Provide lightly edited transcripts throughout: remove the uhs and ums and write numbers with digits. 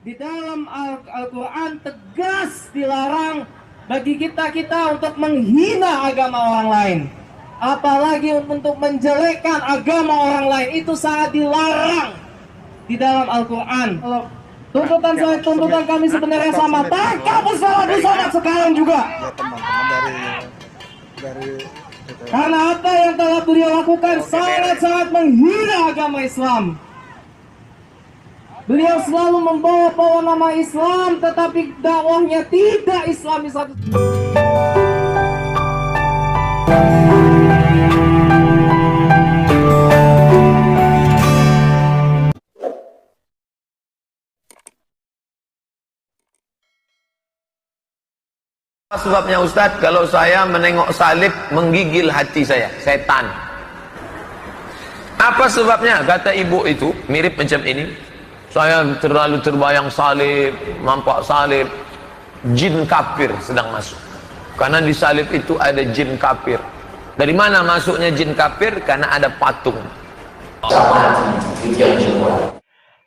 Di dalam Al-Quran tegas dilarang bagi kita untuk menghina agama orang lain. Apalagi untuk menjelekkan agama orang lain, itu sangat dilarang di dalam Al-Quran. Tuntutan kami sebenarnya sama. Tangkap Ustaz Abdul Somad sekarang juga. Ya teman-teman dari Karena apa yang telah beliau lakukan sangat-sangat menghina agama Islam. Beliau selalu membawa nama Islam, tetapi dakwahnya tidak Islami satu. Sebabnya Ustadz, kalau saya menengok salib menggigil hati saya, setan. Apa sebabnya? Kata ibu itu, mirip macam ini. Saya terlalu terbayang salib, nampak salib, jin kafir sedang masuk. Karena di salib itu ada jin kafir. Dari mana masuknya jin kafir? Karena ada patung.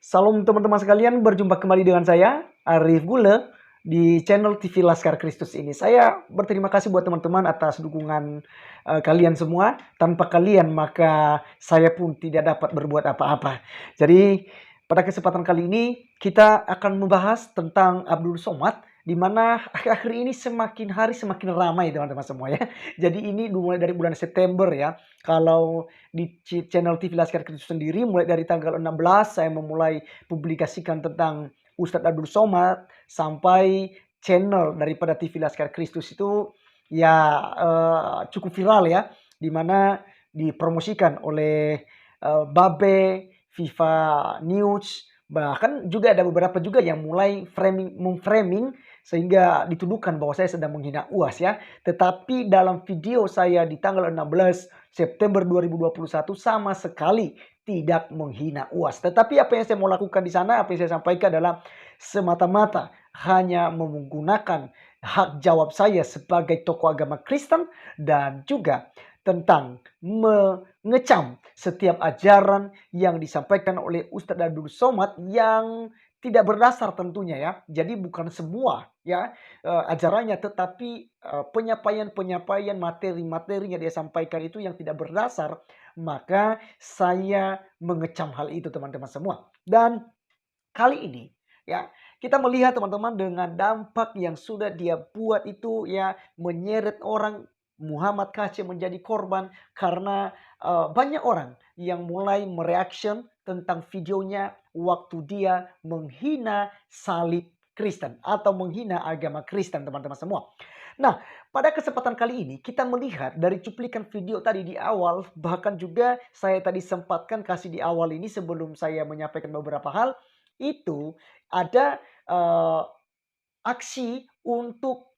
Salam teman-teman sekalian, berjumpa kembali dengan saya, Arif Gule, di channel TV Laskar Kristus ini. Saya berterima kasih buat teman-teman atas dukungan kalian semua. Tanpa kalian maka saya pun tidak dapat berbuat apa-apa. Jadi pada kesempatan kali ini kita akan membahas tentang Abdul Somad, di mana akhir-akhir ini semakin hari semakin ramai teman-teman semua ya. Jadi ini mulai dari bulan September ya. Kalau di channel TV Laskar Kristus sendiri mulai dari tanggal 16 saya memulai publikasikan tentang Ustadz Abdul Somad, sampai channel daripada TV Laskar Kristus itu ya cukup viral ya, di mana dipromosikan oleh Babe, Viva News, bahkan juga ada beberapa juga yang mulai memframing sehingga dituduhkan bahwa saya sedang menghina UAS ya. Tetapi dalam video saya di tanggal 16 September 2021 sama sekali tidak menghina UAS. Tetapi apa yang saya mau lakukan di sana, apa yang saya sampaikan adalah semata-mata hanya menggunakan hak jawab saya sebagai tokoh agama Kristen, dan juga tentang mengecam setiap ajaran yang disampaikan oleh Ustadz Abdul Somad yang tidak berdasar tentunya ya. Jadi bukan semua ya ajarannya, tetapi penyampaian materi-materi yang dia sampaikan itu yang tidak berdasar, maka saya mengecam hal itu teman-teman semua. Dan kali ini ya kita melihat teman-teman dengan dampak yang sudah dia buat itu ya, menyeret orang. Muhammad Kaceh menjadi korban karena banyak orang yang mulai mereaction tentang videonya waktu dia menghina salib Kristen atau menghina agama Kristen teman-teman semua. Nah, pada kesempatan kali ini kita melihat dari cuplikan video tadi di awal, bahkan juga saya tadi sempatkan kasih di awal ini sebelum saya menyampaikan beberapa hal, itu ada aksi untuk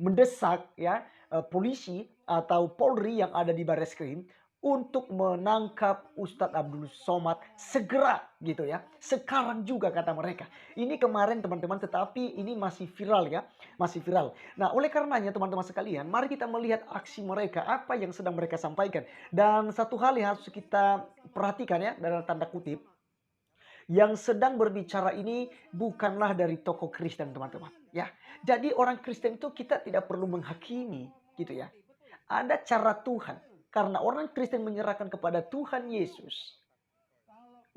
mendesak ya polisi atau Polri yang ada di Barreskrim untuk menangkap Ustadz Abdul Somad segera gitu ya. Sekarang juga kata mereka. Ini kemarin teman-teman, tetapi ini masih viral ya. Masih viral. Nah oleh karenanya teman-teman sekalian, mari kita melihat aksi mereka, apa yang sedang mereka sampaikan. Dan satu hal yang harus kita perhatikan ya, dalam tanda kutip, yang sedang berbicara ini bukanlah dari tokoh Kristen teman-teman ya. Jadi orang Kristen itu kita tidak perlu menghakimi gitu ya. Ada cara Tuhan, karena orang Kristen menyerahkan kepada Tuhan Yesus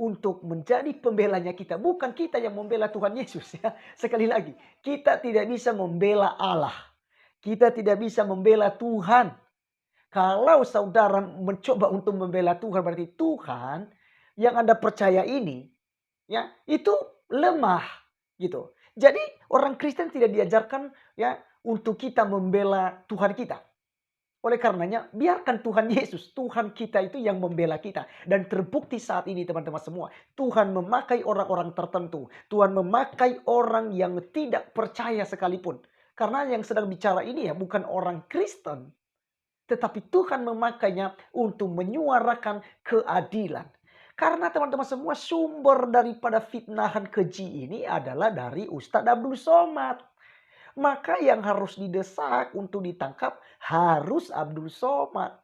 untuk menjadi pembelanya kita. Bukan kita yang membela Tuhan Yesus ya. Sekali lagi, kita tidak bisa membela Allah. Kita tidak bisa membela Tuhan. Kalau saudara mencoba untuk membela Tuhan, berarti Tuhan yang Anda percaya ini ya itu lemah gitu. Jadi orang Kristen tidak diajarkan ya untuk kita membela Tuhan kita. Oleh karenanya biarkan Tuhan Yesus, Tuhan kita itu yang membela kita. Dan terbukti saat ini teman-teman semua, Tuhan memakai orang-orang tertentu. Tuhan memakai orang yang tidak percaya sekalipun. Karena yang sedang bicara ini ya bukan orang Kristen, tetapi Tuhan memakainya untuk menyuarakan keadilan. Karena teman-teman semua, sumber daripada fitnahan keji ini adalah dari Ustadz Abdul Somad. Maka yang harus didesak untuk ditangkap harus Abdul Somad.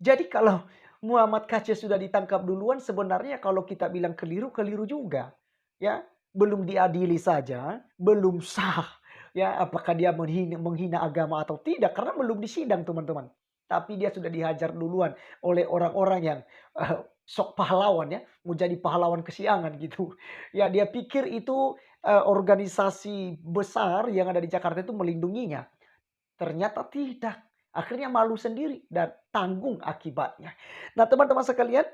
Jadi kalau Muhammad Kaceh sudah ditangkap duluan, sebenarnya kalau kita bilang keliru, keliru juga. ya, belum diadili saja, belum sah. Ya, apakah dia menghina agama atau tidak, karena belum disidang, teman-teman. Tapi dia sudah dihajar duluan oleh orang-orang yang sok pahlawan, ya, mau jadi pahlawan kesiangan gitu. Ya, dia pikir itu organisasi besar yang ada di Jakarta itu melindunginya. Ternyata tidak. Akhirnya malu sendiri dan tanggung akibatnya. Nah, teman-teman sekalian,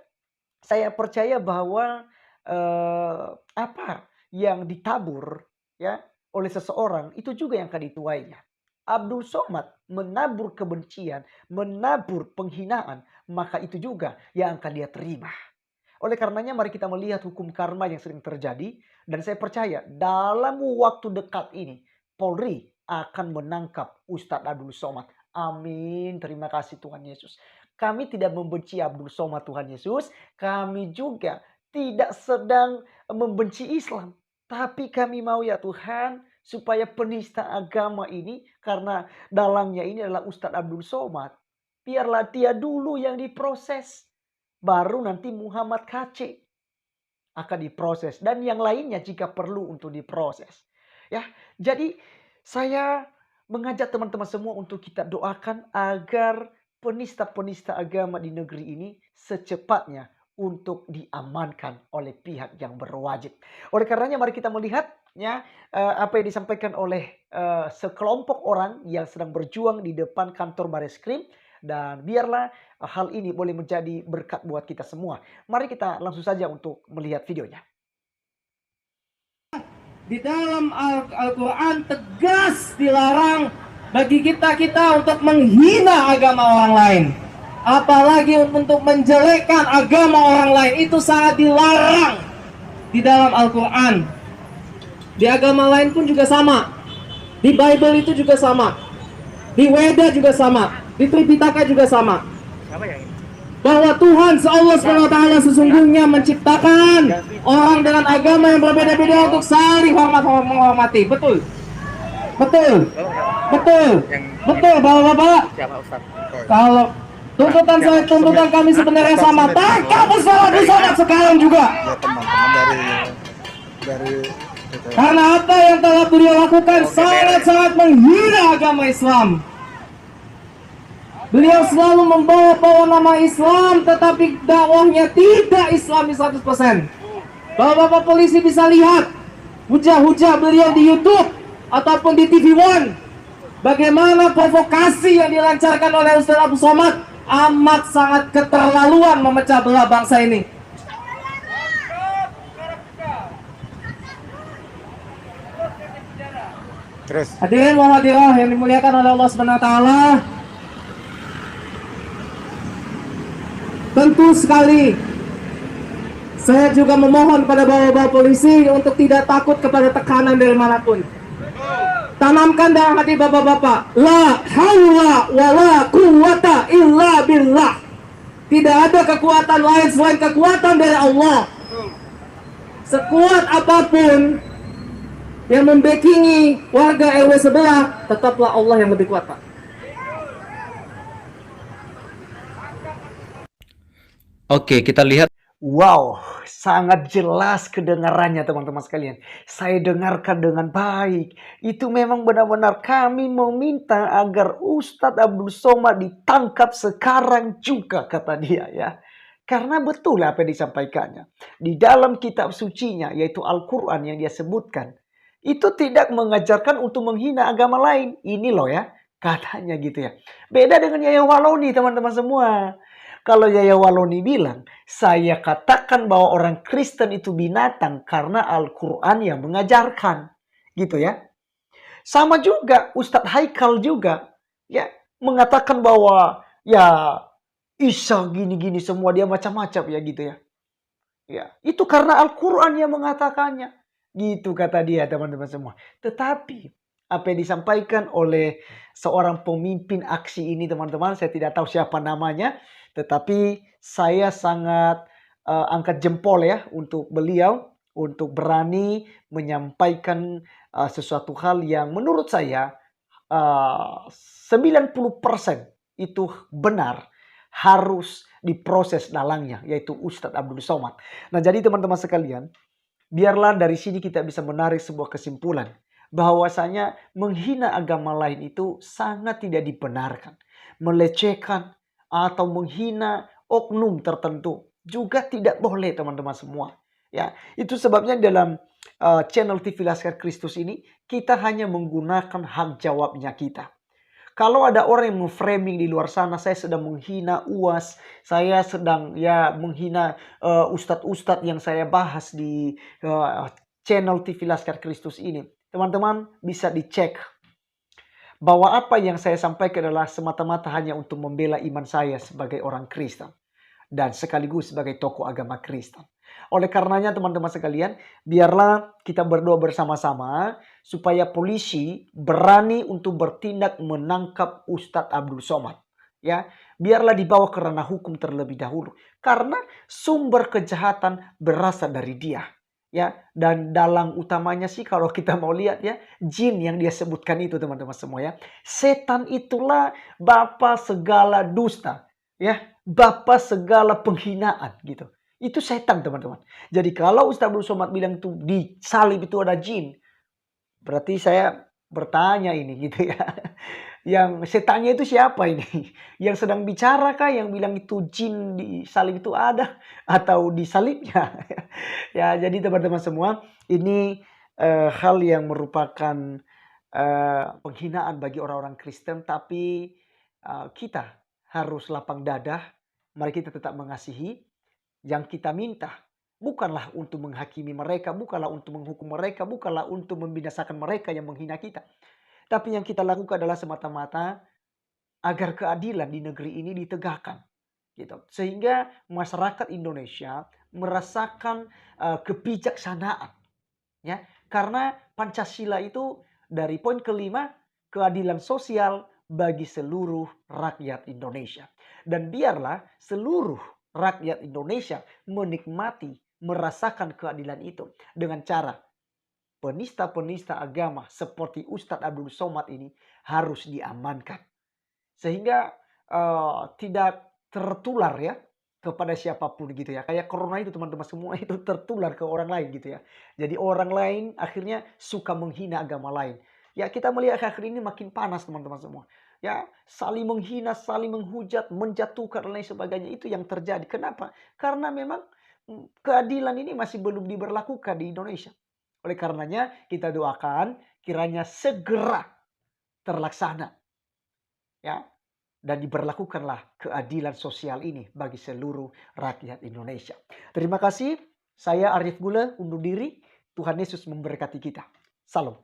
saya percaya bahwa apa yang ditabur, ya, oleh seseorang itu juga yang akan dituainya. Abdul Somad menabur kebencian, menabur penghinaan, maka itu juga yang akan dia terima. Oleh karenanya mari kita melihat hukum karma yang sering terjadi, dan saya percaya dalam waktu dekat ini Polri akan menangkap Ustadz Abdul Somad. Amin. Terima kasih Tuhan Yesus. Kami tidak membenci Abdul Somad, Tuhan Yesus. Kami juga tidak sedang membenci Islam. Tapi kami mau ya Tuhan, supaya penista agama ini, karena dalangnya ini adalah Ustadz Abdul Somad, biarlah dia dulu yang diproses. Baru nanti Muhammad KC akan diproses. Dan yang lainnya jika perlu untuk diproses. Ya, jadi saya mengajak teman-teman semua untuk kita doakan agar penista-penista agama di negeri ini secepatnya untuk diamankan oleh pihak yang berwajib. Oleh karenanya mari kita melihat ya apa yang disampaikan oleh sekelompok orang yang sedang berjuang di depan kantor Bareskrim, dan biarlah hal ini boleh menjadi berkat buat kita semua. Mari kita langsung saja untuk melihat videonya. Di dalam Al-Quran tegas dilarang bagi kita untuk menghina agama orang lain, apalagi untuk menjelekkan agama orang lain. Itu sangat dilarang di dalam Al-Quran. Di agama lain pun juga sama. Di Bible itu juga sama. Di Weda juga sama. Di Tripitaka juga sama. Bahwa Tuhan Allah SWT sesungguhnya menciptakan orang dengan agama yang berbeda-beda untuk saling menghormati. Betul. Betul. Betul. Betul, Bapak-bapak. Kalau tuntutan kami sebenarnya sama, tangkap Ustadz Somad sekarang juga. Ya teman-teman dari Karena apa yang telah beliau lakukan sangat-sangat menghina agama Islam. Beliau selalu membawa nama Islam, tetapi dakwahnya tidak Islami 100%. Bapak-bapak polisi bisa lihat hujah-hujah beliau di YouTube ataupun di TV One. Bagaimana provokasi yang dilancarkan oleh Ustadz Abdul Somad amat sangat keterlaluan, memecah belah bangsa ini. terus Hadirin wa hadirah yang dimuliakan oleh Allah Subhanahu wa taala. Tentu sekali saya juga memohon pada bapak-bapak polisi untuk tidak takut kepada tekanan dari manapun. Tanamkan dalam hati bapak-bapak, la haula wala quwwata illa billah. Tidak ada kekuatan lain selain kekuatan dari Allah. Sekuat apapun yang membackingi warga RW sebelah, tetaplah Allah yang lebih kuat, Pak. Oke, kita lihat. Wow, sangat jelas kedengarannya teman-teman sekalian. Saya dengarkan dengan baik. Itu memang benar-benar kami meminta agar Ustadz Abdul Somad ditangkap sekarang juga, kata dia ya. Karena betul apa yang disampaikannya. Di dalam kitab sucinya, yaitu Al-Quran yang dia sebutkan, itu tidak mengajarkan untuk menghina agama lain. Ini loh ya, katanya gitu ya. Beda dengan Yaya Waloni teman-teman semua. Kalau Yaya Waloni bilang, saya katakan bahwa orang Kristen itu binatang karena Al-Quran yang mengajarkan. Gitu ya. Sama juga Ustadz Haikal juga ya mengatakan bahwa ya Isa gini-gini semua, dia macam-macam ya gitu ya. Ya, itu karena Al-Quran yang mengatakannya. Gitu kata dia teman-teman semua. Tetapi apa yang disampaikan oleh seorang pemimpin aksi ini teman-teman, saya tidak tahu siapa namanya. Tetapi saya sangat angkat jempol ya untuk beliau, untuk berani menyampaikan sesuatu hal yang menurut saya 90% itu benar, harus diproses dalangnya, yaitu Ustadz Abdul Somad. Nah jadi teman-teman sekalian, biarlah dari sini kita bisa menarik sebuah kesimpulan bahwasanya menghina agama lain itu sangat tidak dibenarkan. Melecehkan atau menghina oknum tertentu juga tidak boleh, teman-teman semua. Ya, itu sebabnya dalam channel TV Laskar Kristus ini kita hanya menggunakan hak jawabnya kita. Kalau ada orang yang memframing di luar sana, saya sedang menghina UAS, saya sedang menghina ustadz-ustadz yang saya bahas di channel TV Laskar Kristus ini. Teman-teman bisa dicek bahwa apa yang saya sampaikan adalah semata-mata hanya untuk membela iman saya sebagai orang Kristen dan sekaligus sebagai tokoh agama Kristen. Oleh karenanya teman-teman sekalian, biarlah kita berdoa bersama-sama supaya polisi berani untuk bertindak menangkap Ustadz Abdul Somad. Ya, biarlah dibawa ke ranah hukum terlebih dahulu karena sumber kejahatan berasal dari dia. Ya, dan dalang utamanya sih kalau kita mau lihat ya, jin yang dia sebutkan itu teman-teman semua ya. Setan itulah bapa segala dusta, ya, bapa segala penghinaan gitu. Itu setan teman-teman. Jadi kalau Ustaz Abdul Somad bilang itu di salib itu ada jin, berarti saya bertanya ini gitu ya. Yang setannya itu siapa ini? Yang sedang bicara kah yang bilang itu jin di salib itu ada atau di salibnya? Ya, jadi teman-teman semua, ini hal yang merupakan penghinaan bagi orang-orang Kristen, tapi kita harus lapang dada. Mari kita tetap mengasihi. Yang kita minta bukanlah untuk menghakimi mereka, bukanlah untuk menghukum mereka, bukanlah untuk membinasakan mereka yang menghina kita. Tapi yang kita lakukan adalah semata-mata agar keadilan di negeri ini ditegakkan. Gitu. Sehingga masyarakat Indonesia merasakan kebijaksanaan. Ya, karena Pancasila itu dari poin kelima, keadilan sosial bagi seluruh rakyat Indonesia. Dan biarlah seluruh rakyat Indonesia menikmati, merasakan keadilan itu dengan cara penista-penista agama seperti Ustadz Abdul Somad ini harus diamankan. Sehingga tidak tertular ya kepada siapapun gitu ya. Kayak corona itu teman-teman semua itu tertular ke orang lain gitu ya. Jadi orang lain akhirnya suka menghina agama lain. Ya kita melihat akhir ini makin panas teman-teman semua. Ya saling menghina, saling menghujat, menjatuhkan dan lain sebagainya itu yang terjadi. Kenapa? Karena memang keadilan ini masih belum diberlakukan di Indonesia. Oleh karenanya kita doakan kiranya segera terlaksana. Ya, dan diberlakukanlah keadilan sosial ini bagi seluruh rakyat Indonesia. Terima kasih. Saya Arif Gule undur diri. Tuhan Yesus memberkati kita. Salam.